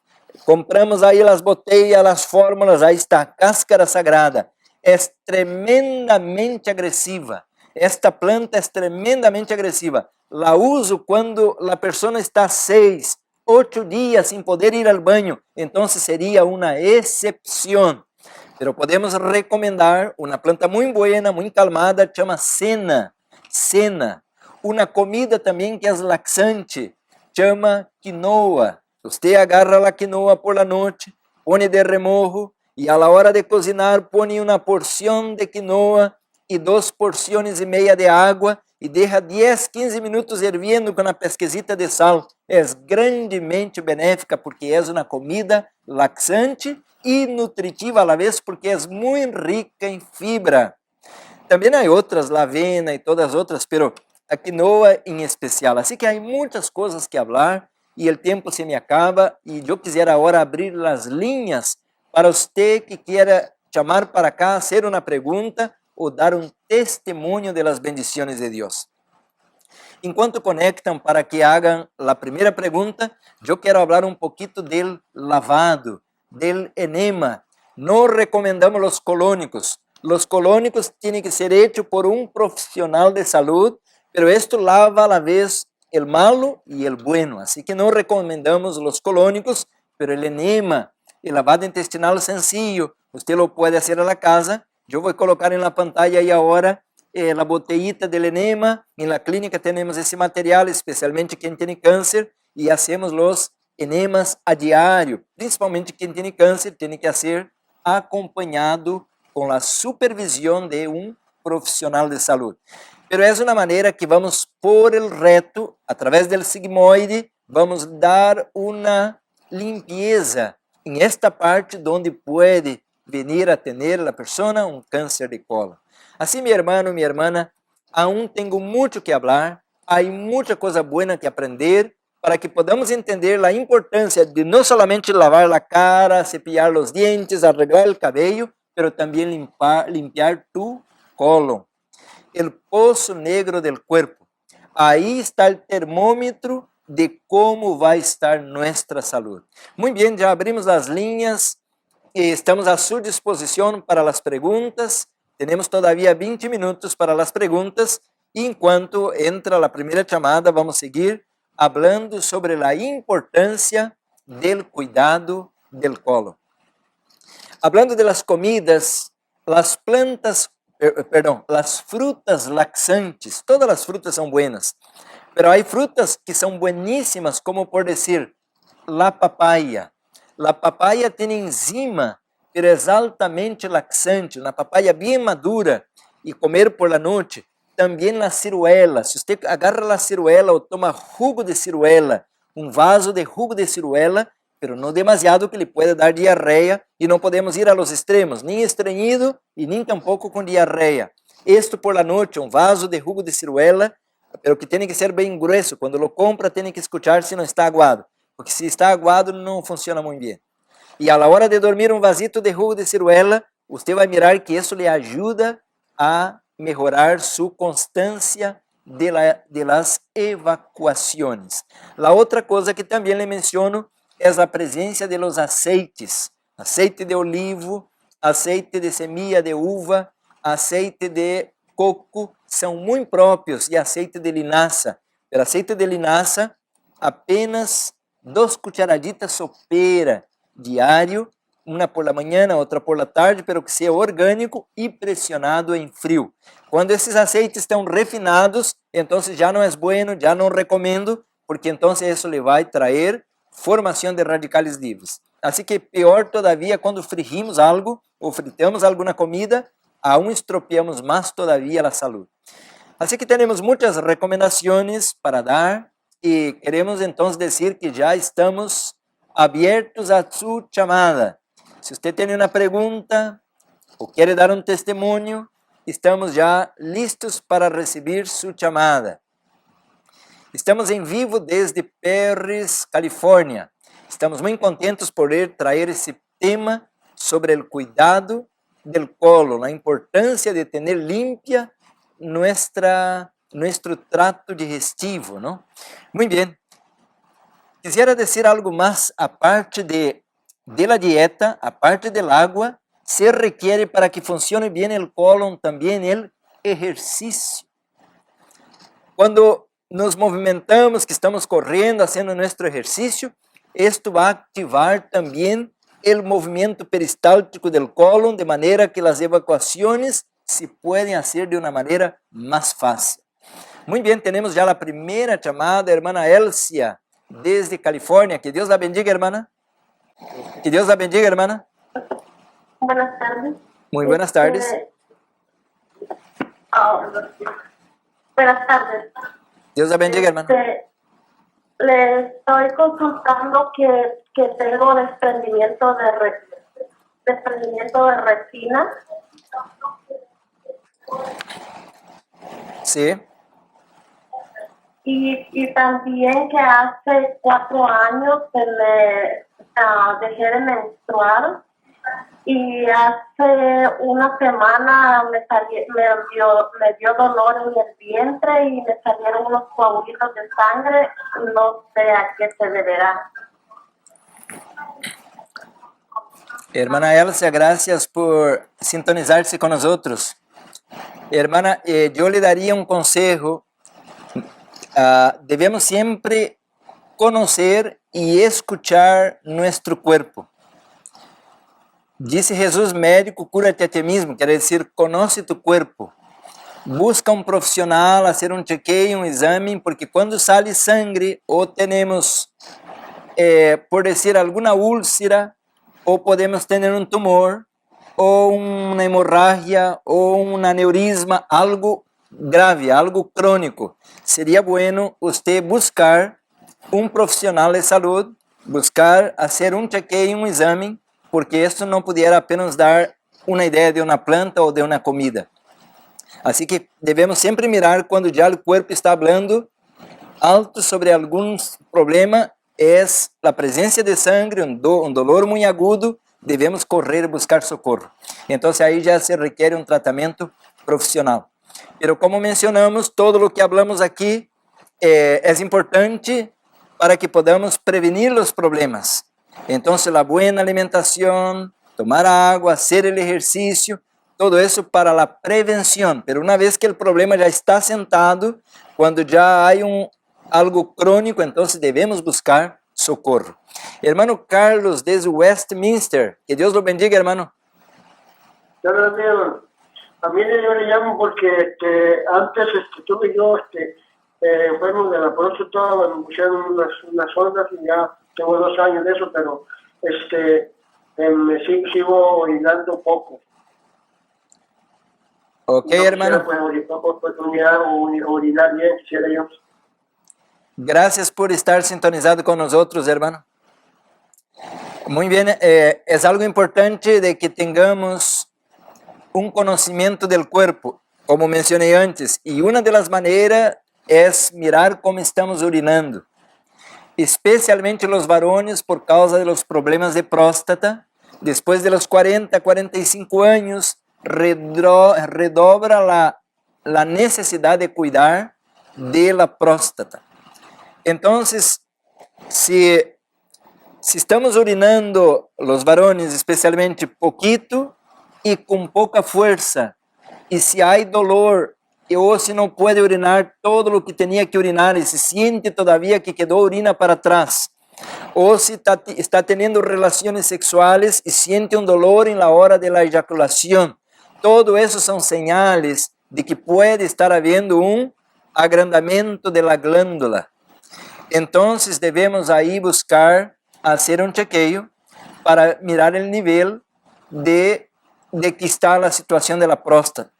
Compramos aí as botellas, as fórmulas, aí está, cáscara sagrada. É tremendamente agressiva. Esta planta é tremendamente agressiva. La uso quando a pessoa está 6, 8 dias sem poder ir ao banho. Então seria uma exceção. Pero podemos recomendar uma planta muito buena, muito calmada, chama cena. Cena. Uma comida também que é laxante, chama quinoa. Você agarra a quinoa por la noite, põe de remojo e a la hora de cocinar põe uma porção de quinoa e 2 porções e meia de água e deixa 10, 15 minutos herviendo com uma pesquisita de sal. É grandemente benéfica porque é uma comida laxante e nutritiva a la vez porque é muito rica em fibra. Também há outras, la avena e todas as outras, pero a quinoa em especial. Assim que há muitas coisas que falar e o tempo se me acaba e eu quisiera agora abrir as linhas para você que queira chamar para cá, fazer uma pergunta ou dar um testemunho das bendições de Deus. Enquanto conectam para que hagam a primeira pergunta, eu quero falar um pouquinho do lavado, do enema. Não recomendamos os colônicos. Os colônicos têm que ser hechos por um profissional de saúde, pero esto lava a la vez el malo y el bueno. Así que no recomendamos los colónicos, pero el enema, el lavado intestinal sencillo, usted lo puede hacer a la casa. Yo voy a colocar en la pantalla ahí ahora la botellita del enema. En la clínica tenemos ese material, especialmente quien tiene cáncer, y hacemos los enemas a diario. Principalmente quien tiene cáncer tiene que hacer acompañado con la supervisión de un profissional de saúde. Pero é uma maneira que vamos por el reto, através do sigmoide, vamos dar uma limpieza em esta parte onde pode venir a ter a pessoa um câncer de colo. Assim, meu irmão, minha irmã, aún tenho muito que falar, há muita coisa boa que aprender para que podamos entender a importância de não somente lavar a cara, cepillar os dientes, arreglar o cabelo, pero também limpiar tu colon. El poço negro del cuerpo. Aí está o termômetro de como vai estar nossa saúde. Muito bem, já abrimos as linhas e estamos à sua disposição para as perguntas. Temos todavía 20 minutos para as perguntas e enquanto entra a primeira chamada, vamos seguir falando sobre a importância do cuidado del colon. Hablando de las comidas, las plantas las frutas laxantes, todas as frutas são buenas, pero há frutas que são bueníssimas, como por dizer, la papaya. La papaya tem enzima, pero é altamente laxante, uma papaya bem madura e comer por la noite. Também a ciruela, se você agarra a ciruela ou toma jugo de ciruela, um vaso de jugo de ciruela, pero não demasiado que lhe pode dar diarreia e não podemos ir a los extremos, nem estreñido e nem tampouco com diarreia. Isto por la noite, um vaso de jugo de ciruela, pero que tem que ser bem grueso. Quando lo compra, tem que escuchar se não está aguado, porque se está aguado não funciona muito bem. E a la hora de dormir, um vasito de jugo de ciruela, você vai mirar que isso lhe ajuda a melhorar sua constância de las evacuações. A outra coisa que também lhe menciono é a presença de los aceites, aceite de olivo, aceite de semilla de uva, aceite de coco, são muito próprios, e aceite de linaça. O aceite de linaça, apenas 2 cucharaditas soperas diário, uma por la mañana, outra por la tarde, pero que seja orgânico e pressionado em frio. Quando esses aceites estão refinados, então já não é bueno, já não recomendo, porque então isso lhe vai trazer formação de radicais livres. Assim que pior todavia quando frigimos algo ou fritamos alguma comida, aún estropeamos mais todavia a saúde. Assim que temos muitas recomendações para dar e queremos então dizer que já estamos abertos a sua chamada. Se você tem uma pergunta ou quer dar um testemunho, estamos já listos para receber sua chamada. Estamos em vivo desde Perris, Califórnia. Estamos muito contentes por trazer esse tema sobre o cuidado del colon, a importância de ter limpia nuestro trato digestivo, ¿no? Muy bien. Quisiera decir algo más, aparte de la dieta, aparte del agua, se requiere para que funcione bien el colon también el ejercicio. Cuando nos movimentamos, que estamos corriendo, haciendo nuestro ejercicio, esto va a activar también el movimiento peristáltico del colon, de manera que las evacuaciones se pueden hacer de una manera más fácil. Muy bien, tenemos ya la primera llamada, hermana Elcia, desde California. Que Dios la bendiga, hermana. Que Dios la bendiga, hermana. Buenas tardes. Muy buenas tardes. Buenas tardes. Dios la bendiga, hermana. Le estoy consultando que tengo desprendimiento de retina. Sí. Y también que hace 4 años dejé de menstruar y hace una semana me dio dolor en el vientre y me salieron unos coágulos de sangre. No sé a qué se deberá. Hermana Elcia, gracias por sintonizarse con nosotros. Hermana, yo le daría un consejo. Debemos siempre conocer y escuchar nuestro cuerpo. Dice Jesús, médico, cúrate a ti mismo, quiere decir, conoce tu cuerpo. Busca un profesional, hacer un chequeo, un examen, porque cuando sale sangre o tenemos, por decir, alguna úlcera, o podemos tener un tumor, o una hemorragia, o un aneurisma, algo grave, algo crónico. Sería bueno usted buscar un profesional de salud, buscar hacer un chequeo, un examen, porque esto no pudiera apenas dar una idea de una planta o de una comida. Así que debemos siempre mirar cuando ya el cuerpo está hablando alto sobre algún problema, es la presencia de sangre, un dolor muy agudo, debemos correr y buscar socorro. Entonces ahí ya se requiere un tratamiento profesional. Pero como mencionamos, todo lo que hablamos aquí es importante para que podamos prevenir los problemas. Entonces la buena alimentación, tomar agua, hacer el ejercicio, todo eso para la prevención. Pero una vez que el problema ya está sentado, cuando ya hay algo crónico, entonces debemos buscar socorro. Hermano Carlos, desde Westminster, que Dios lo bendiga, hermano. Yo lo bendiga. A mí yo le llamo porque antes tuve yo, bueno, de la próstata, me pusieron unas ondas y ya tengo 2 años de eso, pero me sigo orinando poco. Ok, no hermano. Orinar bien, quisiera yo. Gracias por estar sintonizado con nosotros, hermano. Muy bien, es algo importante de que tengamos un conocimiento del cuerpo, como mencioné antes, y una de las maneras es mirar cómo estamos urinando, especialmente los varones por causa de los problemas de próstata. Después de los 40, 45 años, redobra la necesidad de cuidar de la próstata. Entonces, si estamos urinando los varones, especialmente poquito y con poca fuerza, y si hay dolor o si no puede urinar todo lo que tenía que urinar y se siente todavía que quedó orina para atrás, o si está teniendo relaciones sexuales y siente un dolor en la hora de la eyaculación. Todo eso son señales de que puede estar habiendo un agrandamiento de la glándula. Entonces debemos ahí buscar hacer un chequeo para mirar el nivel de que está la situación de la próstata.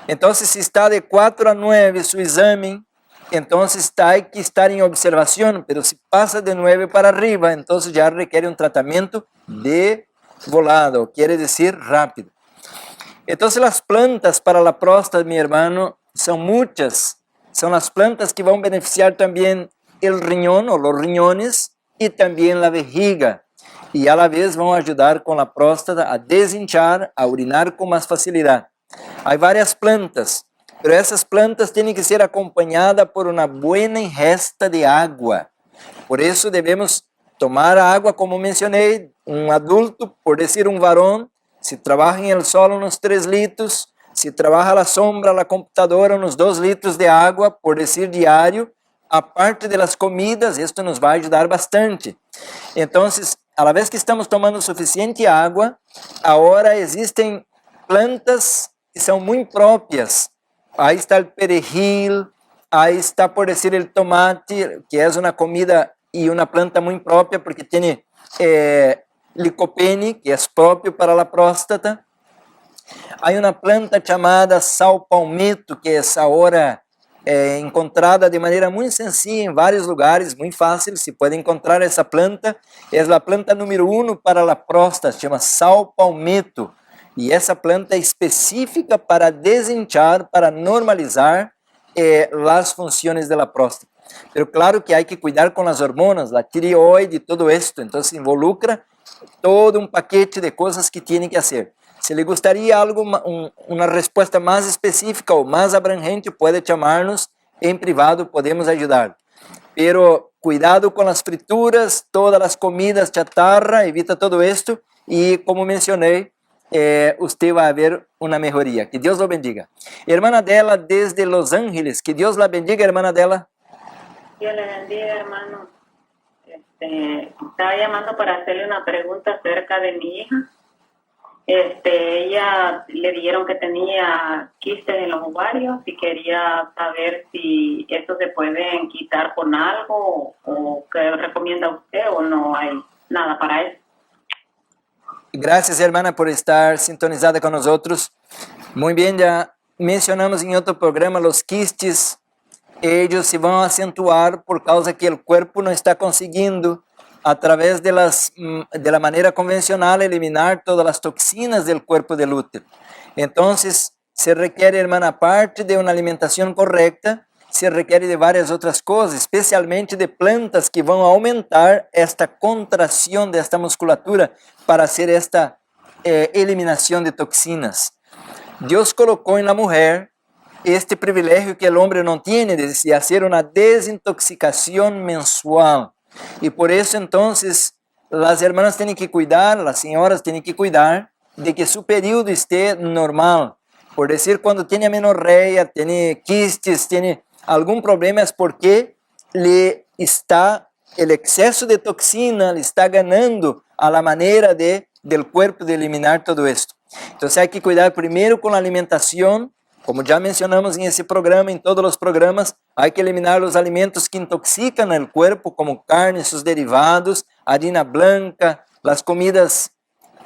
Entonces, si está de 4 a 9 su examen, entonces hay que estar en observación, pero si pasa de 9 para arriba, entonces ya requiere un tratamiento de volado, quiere decir rápido. Entonces las plantas para la próstata, mi hermano, son muchas. Son las plantas que van a beneficiar también el riñón o los riñones y también la vejiga. Y a la vez van a ayudar con la próstata a deshinchar, a orinar con más facilidad. Hay varias plantas, pero esas plantas tienen que ser acompañadas por una buena ingesta de agua. Por eso debemos tomar agua, como mencioné, un adulto, por decir un varón, si trabaja en el sol unos 3 litros, si trabaja a la sombra, a la computadora, unos 2 litros de agua, por decir diario, aparte de las comidas, esto nos va a ayudar bastante. Entonces, a la vez que estamos tomando suficiente agua, ahora existen plantas que son muy propias. Ahí está el perejil, ahí está, por decir, el tomate, que es una comida y una planta muy propia porque tiene licopene, que es propio para la próstata. Hay una planta llamada sal palmito, que es ahora encontrada de manera muy sencilla en varios lugares, muy fácil, se puede encontrar esa planta. Es la planta número 1 para la próstata, se llama sal palmito. Y esa planta es específica para deshinchar, para normalizar las funciones de la próstata. Pero claro que hay que cuidar con las hormonas, la tireoide y todo esto. Entonces involucra todo un paquete de cosas que tiene que hacer. Si le gustaría algo, una respuesta más específica o más abrangente, puede llamarnos en privado, podemos ayudar. Pero cuidado con las frituras, todas las comidas chatarra, evita todo esto y como mencioné, usted va a ver una mejoría. Que Dios lo bendiga. Hermana Adela desde Los Ángeles, que Dios la bendiga, hermana Adela. Dios le bendiga, hermano. Estaba llamando para hacerle una pregunta acerca de mi hija. Ella le dijeron que tenía quistes en los ovarios y quería saber si estos se pueden quitar con algo o qué recomienda usted o no hay nada para eso. Gracias, hermana, por estar sintonizada con nosotros. Muy bien, ya mencionamos en otro programa los quistes. Ellos se van a acentuar por causa que el cuerpo no está consiguiendo a través de la manera convencional eliminar todas las toxinas del cuerpo del útero. Entonces, se requiere, hermana, aparte de una alimentación correcta, se requiere de varias otras cosas, especialmente de plantas que van a aumentar esta contracción de esta musculatura para hacer esta eliminación de toxinas. Dios colocó en la mujer este privilegio que el hombre no tiene de hacer una desintoxicación mensual. Y por eso entonces las hermanas tienen que cuidar, las señoras tienen que cuidar de que su periodo esté normal. Por decir, cuando tiene amenorrea, tiene quistes, tiene algún problema, es porque el exceso de toxina le está ganando a la manera del cuerpo de eliminar todo esto. Entonces hay que cuidar primero con la alimentación. Como ya mencionamos en ese programa, en todos los programas, hay que eliminar los alimentos que intoxican el cuerpo, como carne, sus derivados, harina blanca, las comidas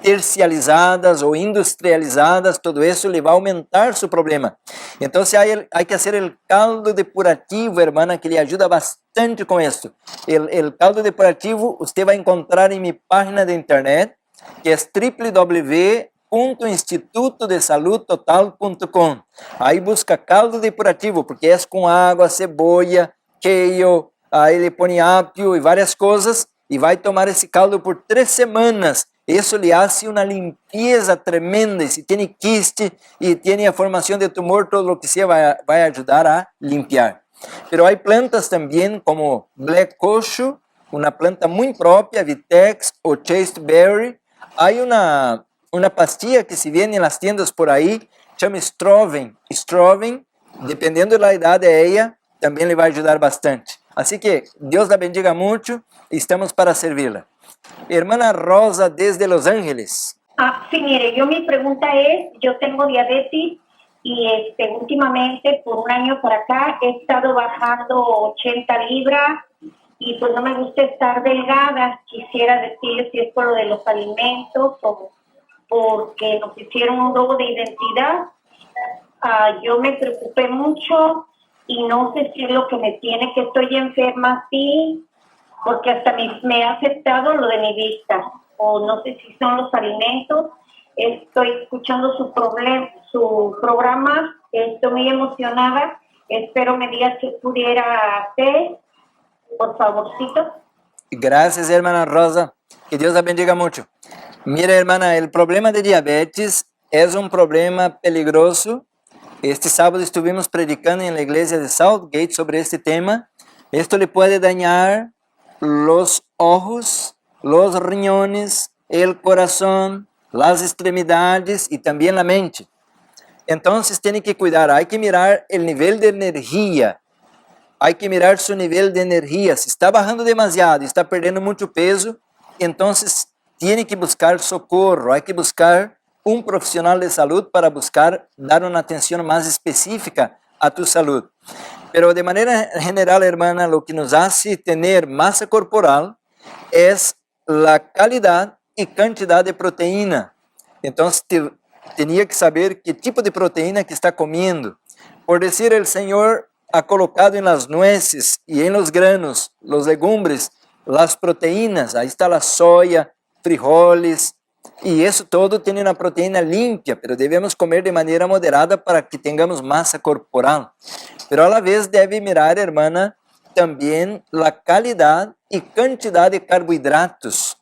tercializadas o industrializadas, todo eso le va a aumentar su problema. Entonces hay que hacer el caldo depurativo, hermana, que le ayuda bastante con esto. El caldo depurativo usted va a encontrar en mi página de internet, que es www.institutodesaludtotal.com. Ahí busca caldo depurativo, porque es con agua, cebolla, queijo, ahí le pone apio y varias cosas, y va a tomar ese caldo por 3 semanas. Eso le hace una limpieza tremenda. Y si tiene quiste y tiene formación de tumor, todo lo que sea va a ayudar a limpiar. Pero hay plantas también como Black Koshu, una planta muy propia, Vitex o Chasteberry. Hay una pastilla que se viene en las tiendas por ahí, chama Stroven. Stroven, dependiendo de la edad de ella, también le va a ayudar bastante. Así que Dios la bendiga mucho y estamos para servirla. Hermana Rosa desde Los Ángeles. Sí, mire, mi pregunta es, yo tengo diabetes y últimamente, por un año para acá, he estado bajando 80 libras y pues no me gusta estar delgada. Quisiera decirle si es por lo de los alimentos o porque nos hicieron un robo de identidad. Yo me preocupé mucho y no sé si es lo que me tiene, que estoy enferma, sí, porque hasta me ha afectado lo de mi vista, o no sé si son los alimentos. Estoy escuchando su programa, estoy muy emocionada. Espero me diga que pudiera hacer, por favorcito. Gracias, hermana Rosa. Que Dios la bendiga mucho. Mira, hermana, el problema de diabetes es un problema peligroso. Este sábado estuvimos predicando en la iglesia de Southgate sobre este tema. Esto le puede dañar los ojos, los riñones, el corazón, las extremidades y también la mente. Entonces tiene que cuidar, hay que mirar el nivel de energía. Hay que mirar su nivel de energía. Si está bajando demasiado y está perdiendo mucho peso, entonces tiene que buscar socorro. Hay que buscar un profesional de salud para buscar dar una atención más específica a tu salud. Pero de manera general, hermana, lo que nos hace tener masa corporal es la calidad y cantidad de proteína. Entonces tenía que saber qué tipo de proteína que está comiendo. Por decir, el Señor ha colocado en las nueces y en los granos, los legumbres, las proteínas. Ahí está la soya, frijoles, y eso todo tiene una proteína limpia, pero debemos comer de manera moderada para que tengamos masa corporal. Pero a la vez debe mirar, hermana, también la calidad y cantidad de carbohidratos.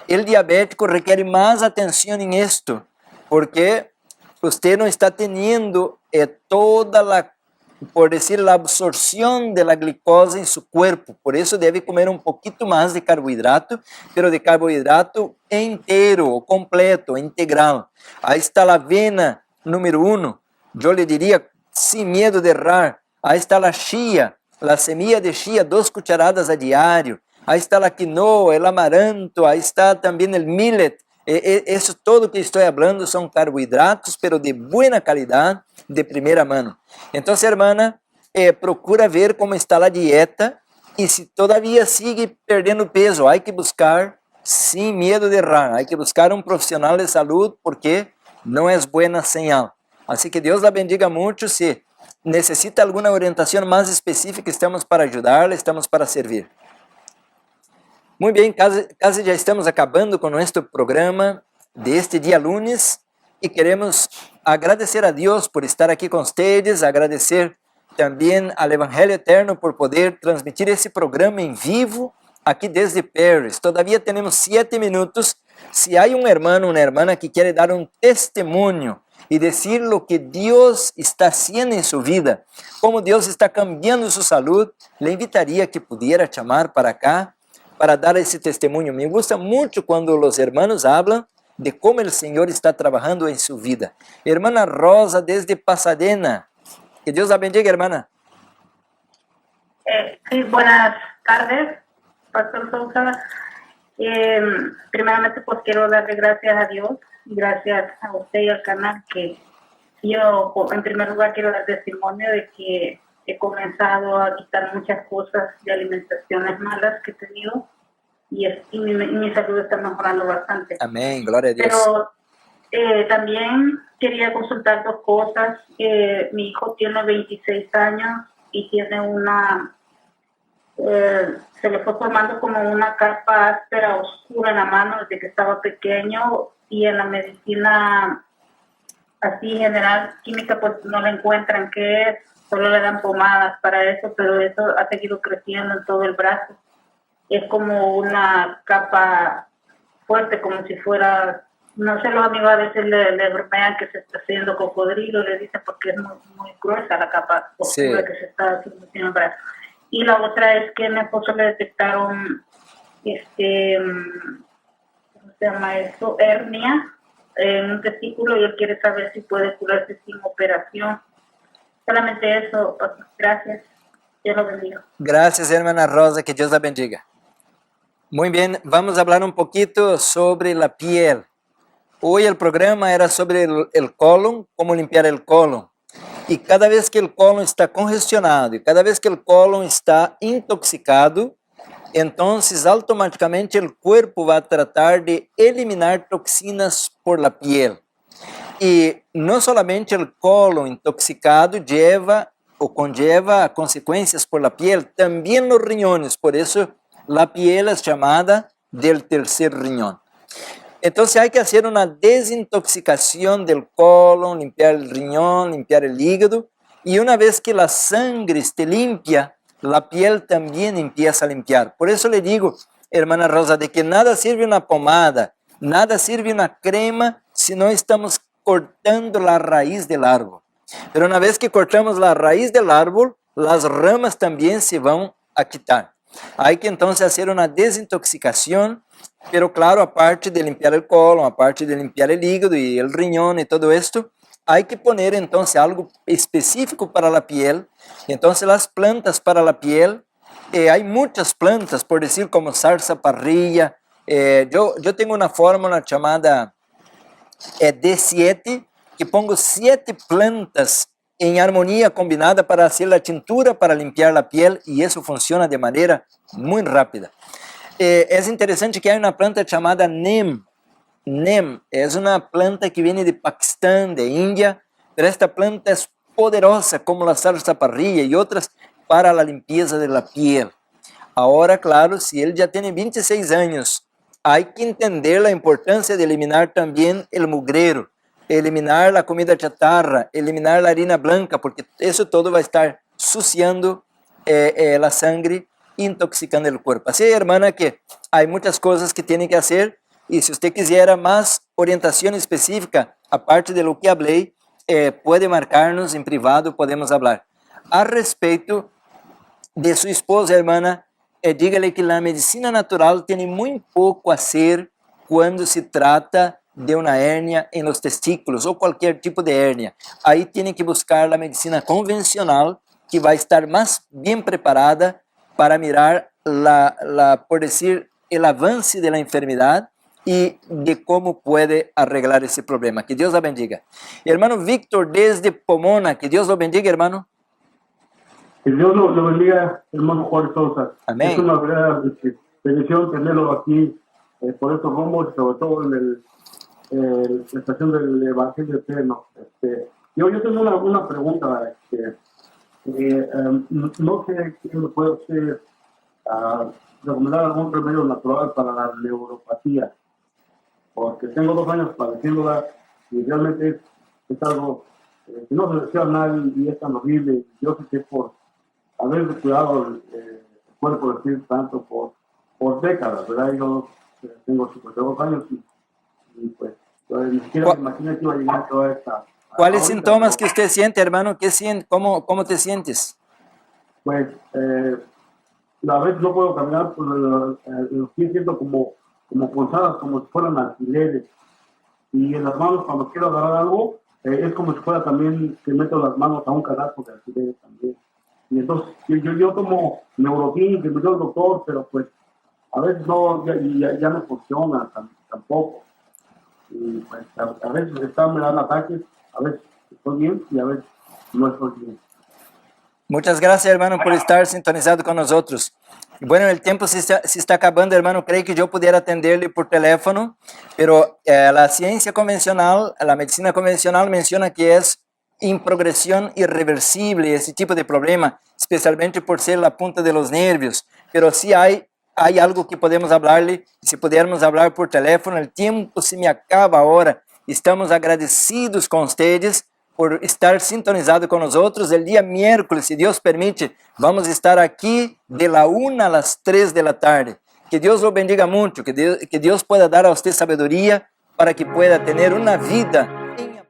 El diabético requiere más atención en esto, porque usted no está teniendo toda la, por decir, la absorción de la glucosa en su cuerpo. Por eso debe comer un poquito más de carbohidrato, pero de carbohidrato entero, completo, integral. Ahí está la avena número 1. Yo le diría, sin miedo de errar. Ahí está la chía, la semilla de chía, 2 cucharadas a diario. Ahí está la quinoa, el amaranto, ahí está también el millet. Eso todo que estoy hablando son carbohidratos, pero de buena calidad, de primera mano. Entonces, hermana, procura ver cómo está la dieta y si todavía sigue perdiendo peso, hay que buscar, sin miedo de errar, hay que buscar un profesional de salud porque no es buena señal. Así que Dios la bendiga mucho. Si necesita alguna orientación más específica, estamos para ayudarle, estamos para servir. Muy bien, casi ya estamos acabando con nuestro programa de este día lunes y queremos agradecer a Dios por estar aquí con ustedes, agradecer también al Evangelio Eterno por poder transmitir esse programa en vivo aquí desde Paris. Todavía tenemos 7 minutos. Si hay un hermano, una hermana que quiere dar un testimonio y decir lo que Dios está haciendo en su vida, cómo Dios está cambiando su salud, le invitaría a que pudiera llamar para acá para dar esse testemunho. Me gusta muito quando os hermanos hablan de como o Senhor está trabalhando em sua vida. Hermana Rosa, desde Pasadena. Que Deus a bendiga, hermana. Sí, buenas tardes, Pastor Sousa. Primeramente, pues quiero darle gracias a Dios y gracias a usted y al canal, que yo, en primer lugar, quiero dar testimonio de que he comenzado a quitar muchas cosas de alimentaciones malas que he tenido y mi salud está mejorando bastante. Amén, gloria a Dios. Pero también quería consultar 2 cosas. Mi hijo tiene 26 años y tiene se le fue formando como una capa áspera oscura en la mano desde que estaba pequeño, y en la medicina así general, química, pues no le encuentran qué es. Solo le dan pomadas para eso, pero eso ha seguido creciendo en todo el brazo. Es como una capa fuerte, como si fuera, no sé, los amigos a veces le bromean que se está haciendo cocodrilo, le dicen, porque es muy gruesa la capa oscura que se está haciendo en el brazo. Y la otra es que a mi esposo le detectaron, ¿cómo se llama eso? Hernia en un testículo, y él quiere saber si puede curarse sin operación. Solamente eso, gracias. Dios lo bendiga. Gracias, hermana Rosa, que Dios la bendiga. Muy bien, vamos a hablar un poquito sobre la piel. Hoy el programa era sobre el colon, cómo limpiar el colon. Y cada vez que el colon está congestionado y cada vez que el colon está intoxicado, entonces automáticamente el cuerpo va a tratar de eliminar toxinas por la piel. Y no solamente el colon intoxicado lleva o conlleva consecuencias por la piel, también los riñones. Por eso la piel es llamada del tercer riñón. Entonces hay que hacer una desintoxicación del colon, limpiar el riñón, limpiar el hígado. Y una vez que la sangre esté limpia, la piel también empieza a limpiar. Por eso le digo, hermana Rosa, de que nada sirve una pomada, nada sirve una crema si no estamos cortando la raíz del árbol. Pero una vez que cortamos la raíz del árbol, las ramas también se van a quitar. Hay que entonces hacer una desintoxicación, pero claro, aparte de limpiar el colon, aparte de limpiar el hígado y el riñón y todo esto, hay que poner entonces algo específico para la piel. Entonces las plantas para la piel, hay muchas plantas, por decir como zarzaparrilla. Yo tengo una fórmula llamada D7, que pongo 7 plantas en armonía combinada para hacer la tintura para limpiar la piel y eso funciona de manera muy rápida. Es interesante que hay una planta llamada Neem. Neem es una planta que viene de Pakistán, de India, pero esta planta es poderosa como la zarzaparrilla y otras para la limpieza de la piel. Ahora, claro, si él ya tiene 26 años, hay que entender la importancia de eliminar también el mugrero, eliminar la comida chatarra, eliminar la harina blanca, porque eso todo va a estar suciando la sangre, intoxicando el cuerpo. Así, hermana, que hay muchas cosas que tiene que hacer y si usted quisiera más orientación específica, aparte de lo que hablé, puede marcarnos en privado, podemos hablar. A respecto de su esposa, hermana, dígale que la medicina natural tiene muy poco a hacer cuando se trata de una hernia en los testículos o cualquier tipo de hernia. Ahí tiene que buscar la medicina convencional que va a estar más bien preparada para mirar por decir, el avance de la enfermedad y de cómo puede arreglar ese problema. Que Dios la bendiga. Hermano Víctor desde Pomona, que Dios lo bendiga, hermano. Que Dios lo bendiga, hermano Juan Sosa. Amén. Es una verdadera bendición tenerlo aquí por estos rumbos, sobre todo en la estación del Evangelio Eterno. Yo tengo una pregunta. No sé qué me puede usted recomendar algún remedio natural para la neuropatía, porque tengo 2 años padeciéndola y realmente es algo que no se desea a nadie y es tan horrible. Yo sé que por haber descuidado el cuerpo decir tanto por décadas, ¿verdad? Yo tengo 52 años y pues ni siquiera me imaginé que iba a llegar toda esta... ¿Cuáles síntomas que usted siente, hermano? ¿Cómo te sientes? Pues a veces no puedo caminar, los pies siento como punzadas, como si fueran alfileres. Y en las manos, cuando quiero agarrar algo, es como si fuera también que meto las manos a un canasto de alfileres también. Y entonces yo tomo Neurotin, que me dio el doctor, pero pues a veces no, ya no funciona tampoco. Y pues a veces me dan ataques, a veces estoy bien y a veces no estoy bien. Muchas gracias, hermano, por estar sintonizado con nosotros. Bueno, el tiempo se está acabando, hermano. Creí que yo pudiera atenderle por teléfono, pero la ciencia convencional, la medicina convencional menciona que es en progresión irreversible ese tipo de problema, especialmente por ser la punta de los nervios. Pero sí hay algo que podemos hablarle, si pudiéramos hablar por teléfono. El tiempo se me acaba ahora. Estamos agradecidos con ustedes por estar sintonizado con nosotros. El día miércoles, si Dios permite, vamos a estar aquí de la 1 a las 3 de la tarde. Que Dios lo bendiga mucho, que Dios pueda dar a usted sabiduría para que pueda tener una vida